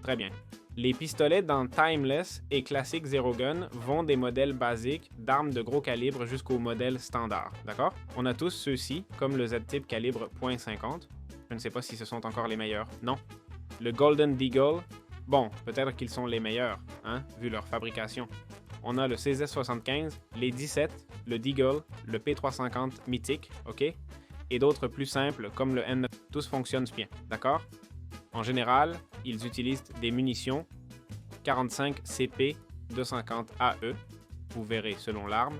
Très bien. Les pistolets dans Timeless et Classic Zero Gun vont des modèles basiques d'armes de gros calibre jusqu'au modèle standard, d'accord? On a tous ceux-ci, comme le Z-Type calibre .50. Je ne sais pas si ce sont encore les meilleurs. Non. Le Golden Deagle, bon, peut-être qu'ils sont les meilleurs, hein, vu leur fabrication. On a le CZ75, les 17, le Deagle, le P350 Mythic, ok? Et d'autres plus simples comme le M9. Tous fonctionnent bien, d'accord? En général, ils utilisent des munitions 45 CP 250 AE, vous verrez selon l'arme.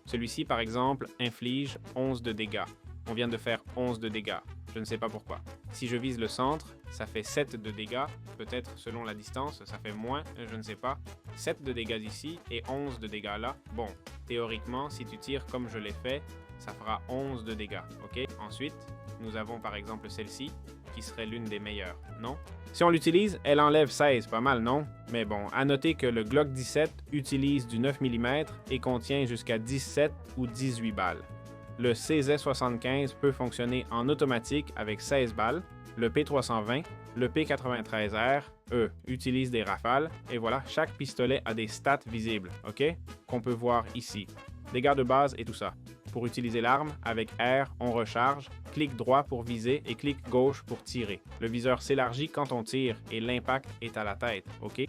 Celui-ci, par exemple, inflige 11 de dégâts. On vient de faire 11 de dégâts. Je ne sais pas pourquoi. Si je vise le centre, ça fait 7 de dégâts. Peut-être selon la distance, ça fait moins, je ne sais pas. 7 de dégâts ici et 11 de dégâts là. Bon, théoriquement, si tu tires comme je l'ai fait, ça fera 11 de dégâts, ok? Ensuite, nous avons par exemple celle-ci, qui serait l'une des meilleures, non? Si on l'utilise, elle enlève 16, pas mal, non? Mais bon, à noter que le Glock 17 utilise du 9 mm et contient jusqu'à 17 ou 18 balles. Le CZ75 peut fonctionner en automatique avec 16 balles. Le P320, le P93R, eux, utilisent des rafales. Et voilà, chaque pistolet a des stats visibles, ok? Qu'on peut voir ici. Dégâts de base et tout ça. Pour utiliser l'arme, avec R, on recharge, clic droit pour viser et clic gauche pour tirer. Le viseur s'élargit quand on tire et l'impact est à la tête, ok?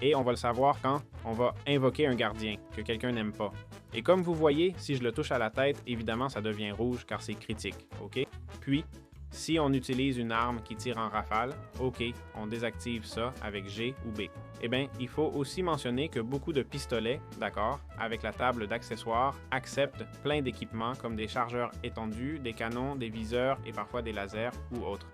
Et on va le savoir quand on va invoquer un gardien que quelqu'un n'aime pas. Et comme vous voyez, si je le touche à la tête, évidemment ça devient rouge car c'est critique, ok? Puis, si on utilise une arme qui tire en rafale, ok, on désactive ça avec G ou B. Eh bien, il faut aussi mentionner que beaucoup de pistolets, d'accord, avec la table d'accessoires, acceptent plein d'équipements comme des chargeurs étendus, des canons, des viseurs et parfois des lasers ou autres.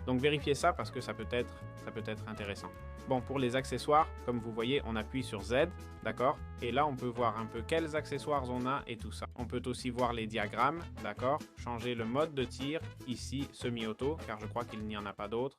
Donc vérifiez ça parce que ça peut être intéressant. Bon, pour les accessoires, comme vous voyez, on appuie sur Z, d'accord? Et là, on peut voir un peu quels accessoires on a et tout ça. On peut aussi voir les diagrammes, d'accord? Changer le mode de tir, ici, semi-auto, car je crois qu'il n'y en a pas d'autres.